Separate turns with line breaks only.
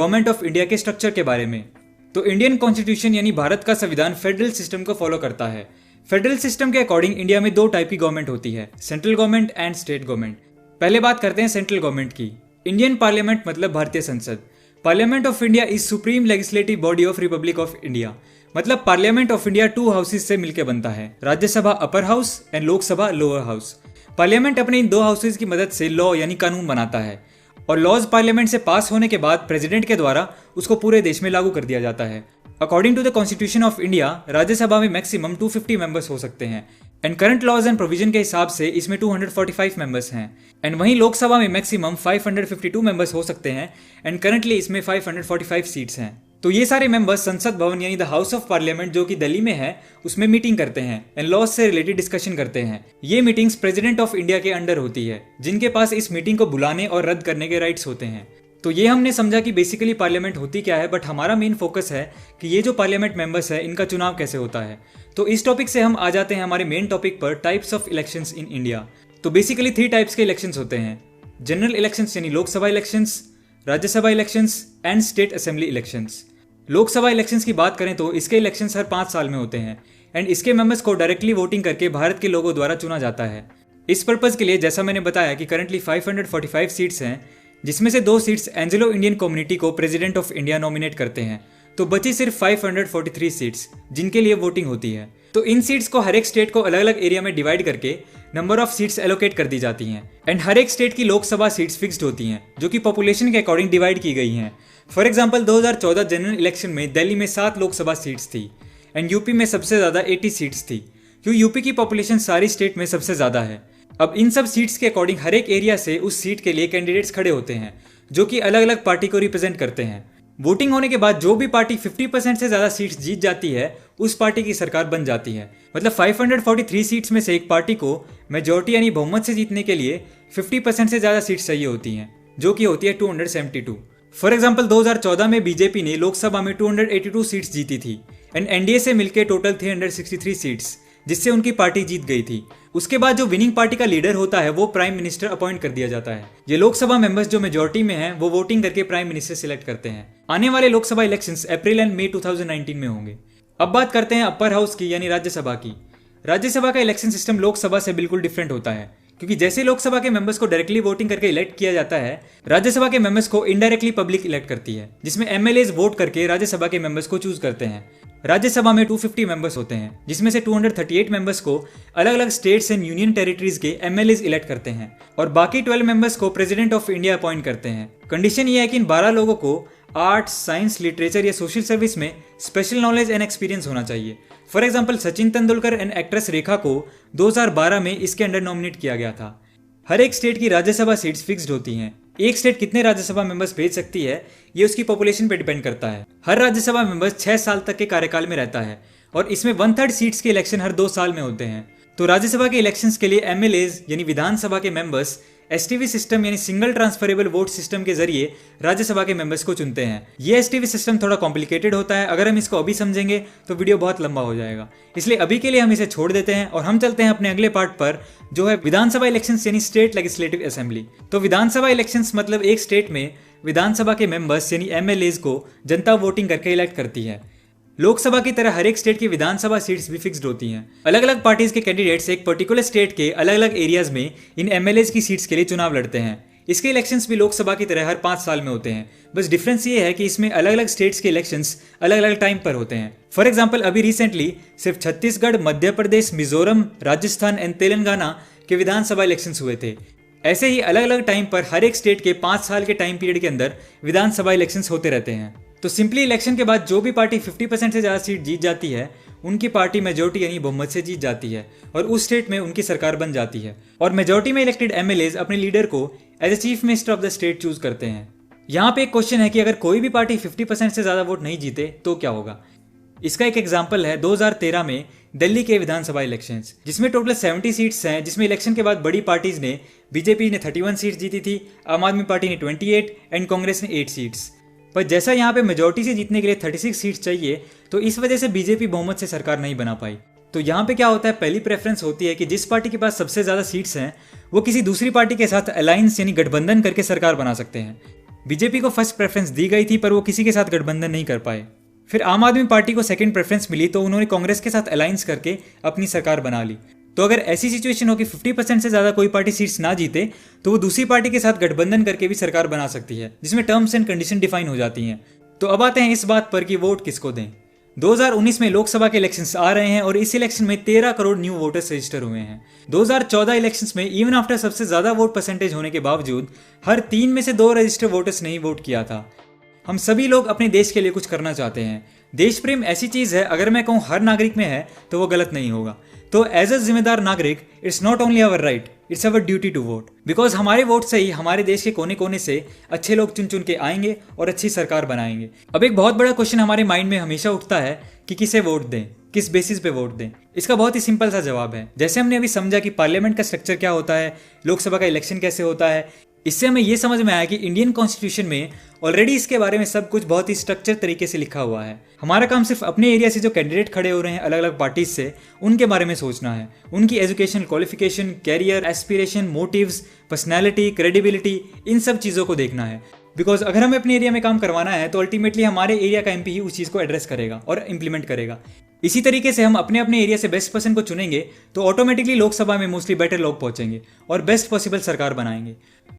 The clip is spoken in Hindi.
गवर्नमेंट ऑफ इंडिया के स्ट्रक्चर के बारे में। तो इंडियन कॉन्स्टिट्यूशन यानी भारत का संविधान फेडरल सिस्टम को फॉलो करता है। फेडरल सिस्टम के अकॉर्डिंग इंडिया में दो टाइप की गवर्नमेंट होती है, central government and state government. पहले बात करते हैं सेंट्रल गवर्नमेंट की। इंडियन पार्लियामेंट मतलब भारतीय संसद। Parliament of India is supreme legislative body of republic of India. मतलब parliament of India two houses से मिलकर बनता है, Rajya Sabha upper house and Lok Sabha lower house. Parliament अपने इन दो हाउसेज की मदद से लॉ यानी कानून बनाता है और लॉज पार्लियामेंट से पास होने के बाद प्रेसिडेंट के द्वारा उसको पूरे देश में लागू कर दिया जाता है। According to the constitution of India Rajya Sabha में मैक्सिमम 250 मेंबर्स हो सकते हैं and current laws and provision के हिसाब से इसमें 245 मेंबर्स हैं। एंड वहीं लोकसभा में मैक्सिमम 552 मेंबर्स हो सकते हैं एंड करंटली इसमें 545 सीट्स हैं। तो ये सारे मेंबर्स संसद भवन यानी द हाउस ऑफ पार्लियामेंट जो कि दिल्ली में है उसमें मीटिंग करते हैं एंड लॉज से रिलेटेड डिस्कशन करते हैं। ये मीटिंग्स प्रेसिडेंट ऑफ इंडिया के अंडर होती है जिनके पास इस मीटिंग को बुलाने और रद्द करने के राइट्स होते हैं। तो ये हमने समझा कि बेसिकली पार्लियामेंट होती क्या है, बट हमारा मेन फोकस है कि ये जो पार्लियामेंट मेंबर्स है इनका चुनाव कैसे होता है। तो इस टॉपिक से हम आ जाते हैं हमारे मेन टॉपिक पर, types of elections in India. तो बेसिकली 3 टाइप्स के इलेक्शंस होते हैं, जनरल इलेक्शंस यानी Lok Sabha elections, Rajya Sabha elections and state assembly elections. Lok Sabha elections की बात करें तो इसके इलेक्शंस हर 5 साल में होते हैं एंड इसके मेंबर्स को डायरेक्टली वोटिंग करके भारत के लोगों द्वारा चुना जाता है। इस पर्पज के लिए जैसा मैंने बताया कि करंटली 545 सीट्स हैं जिसमें से 2 सीट्स एंग्लो इंडियन कम्युनिटी को प्रेसिडेंट ऑफ इंडिया नॉमिनेट करते हैं, तो बची सिर्फ 543 सीट्स जिनके लिए वोटिंग होती है। तो इन सीट्स को हर एक स्टेट को अलग अलग एरिया में डिवाइड करके नंबर ऑफ सीट्स एलोकेट कर दी जाती हैं एंड हर एक स्टेट की लोकसभा सीट्स फिक्स्ड होती हैं जो कि पॉपुलेशन के अकॉर्डिंग डिवाइड की गई हैं। फॉर एग्जाम्पल 2014 जनरल इलेक्शन में दिल्ली में 7 लोकसभा सीट्स थी एंड यूपी में सबसे ज्यादा 80 सीट्स थी, क्योंकि यूपी की पॉपुलेशन सारी स्टेट में सबसे ज्यादा है। अब इन सब सीट्स के अकॉर्डिंग हर एक एरिया से उस सीट के लिए कैंडिडेट्स खड़े होते हैं जो कि अलग अलग पार्टी को रिप्रेजेंट करते हैं। वोटिंग होने के बाद जो भी पार्टी 50% से ज्यादा सीट्स जीत जाती है उस पार्टी की सरकार बन जाती है। मतलब 543 सीट्स में से एक पार्टी को मेजॉरिटी यानी बहुमत से जीतने के लिए 50% से ज्यादा सीट्स चाहिए होती हैं जो कि होती है 272। फॉर एग्जाम्पल 2014 में बीजेपी ने लोकसभा में 282 सीट्स जीती थी एंड एनडीए से मिलकर टोटल 363 सीट्स जिससे उनकी पार्टी जीत गई थी। उसके बाद जो विनिंग पार्टी का लीडर होता है वो प्राइम मिनिस्टर अपॉइंट कर दिया जाता है। ये लोकसभा मेंबर्स जो मेजॉरिटी में हैं वो वोटिंग करके प्राइम मिनिस्टर सिलेक्ट करते हैं। आने वाले लोकसभा इलेक्शंस अप्रैल एंड मई 2019 में होंगे। अब बात करते हैं अपर हाउस की यानी राज्यसभा की। राज्यसभा का इलेक्शन सिस्टम लोकसभा से बिल्कुल डिफरेंट होता है, क्योंकि जैसे लोकसभा के मेंबर्स को डायरेक्टली वोटिंग करके इलेक्ट किया जाता है, राज्यसभा के मेंबर्स को इनडायरेक्टली पब्लिक इलेक्ट करती है, जिसमें एमएलएज वोट करके राज्यसभा के मेंबर्स को चूज करते हैं। राज्यसभा में 250 मेंबर्स होते हैं जिसमें से 238 मेंबर्स को अलग अलग स्टेट्स एंड यूनियन टेरिटरीज के एमएलएज इलेक्ट करते हैं और बाकी 12 मेंबर्स को प्रेसिडेंट ऑफ इंडिया अपॉइंट करते हैं। कंडीशन ये है कि इन 12 लोगों को आर्ट्स, साइंस, लिटरेचर या सोशल सर्विस में स्पेशल नॉलेज एंड एक्सपीरियंस होना चाहिए। For example Sachin Tendulkar and actress Rekha को 2012 में इसके अंडर नॉमिनेट किया गया था। हर एक स्टेट की राज्यसभा सीट्स फिक्स्ड होती हैं। एक स्टेट कितने राज्यसभा मेंबर्स भेज सकती है ये उसकी पॉपुलेशन पे डिपेंड करता है। हर राज्यसभा मेंबर्स 6 साल तक के कार्यकाल में रहता है और इसमें 1/3 सीट्स के इलेक्शन हर 2 साल में होते हैं। तो राज्यसभा के इलेक्शंस के लिए एमएलएज यानी विधानसभा के मेंबर्स एसटीवी सिस्टम यानी सिंगल ट्रांसफरेबल वोट सिस्टम के जरिए राज्यसभा के मेंबर्स को चुनते हैं। ये एसटीवी सिस्टम थोड़ा कॉम्प्लिकेटेड होता है, अगर हम इसको अभी समझेंगे तो वीडियो बहुत लंबा हो जाएगा, इसलिए अभी के लिए हम इसे छोड़ देते हैं और हम चलते हैं अपने अगले पार्ट पर जो है विधानसभा इलेक्शंस यानी स्टेट लेजिस्लेटिव असेंबली। तो विधानसभा इलेक्शंस मतलब एक स्टेट में विधानसभा के मेंबर्स यानी एमएलएज को जनता वोटिंग करके इलेक्ट करती है। लोकसभा की तरह हर एक स्टेट की विधानसभा सीट्स भी फिक्स्ड होती हैं। अलग अलग पार्टीज के कैंडिडेट्स एक पर्टिकुलर स्टेट के अलग अलग एरियाज में इन एमएलएज की सीट्स के लिए चुनाव लड़ते हैं। इसके इलेक्शंस भी लोकसभा की तरह हर 5 साल में होते हैं, बस डिफरेंस ये है कि इसमें अलग अलग स्टेट्स के इलेक्शंस अलग अलग टाइम पर होते हैं। फॉर एग्जाम्पल अभी रिसेंटली सिर्फ छत्तीसगढ़, मध्य प्रदेश, मिजोरम, राजस्थान एंड तेलंगाना के विधानसभा इलेक्शंस हुए थे। ऐसे ही अलग अलग टाइम पर हर एक स्टेट के 5 साल के टाइम पीरियड के अंदर विधानसभा इलेक्शंस होते रहते हैं। तो सिंपली इलेक्शन के बाद जो भी पार्टी 50% से ज़्यादा सीट जीत जाती है उनकी पार्टी मेजोरिटी यानी बहुमत से जीत जाती है और उस स्टेट में उनकी सरकार बन जाती है और मेजोरिटी में इलेक्टेड एमएलएज अपने लीडर को as a chief minister of the state choose करते हैं। यहाँ पे एक क्वेश्चन है कि अगर कोई भी पार्टी 50% से ज़्यादा वोट नहीं जीते तो क्या होगा। इसका एक एग्जाम्पल है 2013 में दिल्ली के विधानसभा इलेक्शंस, जिसमें टोटल 70 सीट्स हैं, जिसमें इलेक्शन के बाद बड़ी पार्टीज ने बीजेपी ने 31 सीट्स जीती थी, आम आदमी पार्टी ने 28 एंड कांग्रेस ने 8 सीट्स। पर जैसा यहाँ पे मेजोरिटी से जीतने के लिए 36 सीट्स चाहिए तो इस वजह से बीजेपी बहुमत से सरकार नहीं बना पाई। तो यहाँ पे क्या होता है, पहली प्रेफरेंस होती है कि जिस पार्टी के पास सबसे ज़्यादा सीट्स हैं वो किसी दूसरी पार्टी के साथ अलायंस यानी गठबंधन करके सरकार बना सकते हैं। बीजेपी को फर्स्ट प्रेफरेंस दी गई थी, पर वो किसी के साथ गठबंधन नहीं कर पाए। फिर आम आदमी पार्टी को सेकंड प्रेफरेंस मिली, तो उन्होंने कांग्रेस के साथ अलायंस करके अपनी सरकार बना ली। तो अगर ऐसी सिचुएशन हो कि 50% से ज़्यादा कोई पार्टी सीट्स ना जीते, तो वो दूसरी पार्टी के साथ गठबंधन करके भी सरकार बना सकती है, जिसमें टर्म्स एंड कंडीशन डिफाइन हो जाती हैं। तो अब आते हैं इस बात पर कि वोट किसको दें। 2019 में लोकसभा के इलेक्शंस आ रहे हैं और इस इलेक्शन में 13 करोड़ न्यू वोटर्स रजिस्टर हुए हैं। 2014 इलेक्शंस में इवन आफ्टर सबसे ज़्यादा वोट परसेंटेज होने के बावजूद हर 3 में से 2 रजिस्टर वोटर्स ने ही वोट किया था। हम सभी लोग अपने देश के लिए कुछ करना चाहते हैं। देश प्रेम ऐसी चीज़ है, अगर मैं कहूँ हर नागरिक में है तो वो गलत नहीं होगा। तो एज अ जिम्मेदार नागरिक, it's not only our right, it's our duty to vote. Because हमारे वोट से ही हमारे देश के कोने कोने से अच्छे लोग चुन चुन के आएंगे और अच्छी सरकार बनाएंगे। अब एक बहुत बड़ा क्वेश्चन हमारे माइंड में हमेशा उठता है कि किसे वोट दें, किस बेसिस पे वोट दें। इसका बहुत ही सिंपल सा जवाब है। जैसे हमने अभी समझा कि पार्लियामेंट का स्ट्रक्चर क्या होता है, लोकसभा का इलेक्शन कैसे होता है, इससे हमें यह समझ में आया कि इंडियन कॉन्स्टिट्यूशन में ऑलरेडी इसके बारे में सब कुछ बहुत ही स्ट्रक्चर तरीके से लिखा हुआ है। हमारा काम सिर्फ अपने एरिया से जो कैंडिडेट खड़े हो रहे हैं अलग अलग पार्टीज से, उनके बारे में सोचना है। उनकी education, qualification, career, aspiration, motives, personality, credibility, इन सब चीज़ों को देखना है। बिकॉज अगर हमें अपने एरिया में काम करवाना है तो अल्टीमेटली हमारे एरिया का एमपी ही उस चीज़ को एड्रेस करेगा और इम्प्लीमेंट करेगा। इसी तरीके से हम अपने अपने एरिया से बेस्ट पर्सन को चुनेंगे तो ऑटोमेटिकली लोकसभा में मोस्टली बेटर लोग पहुंचेंगे और बेस्ट पॉसिबल सरकार बनाएंगे।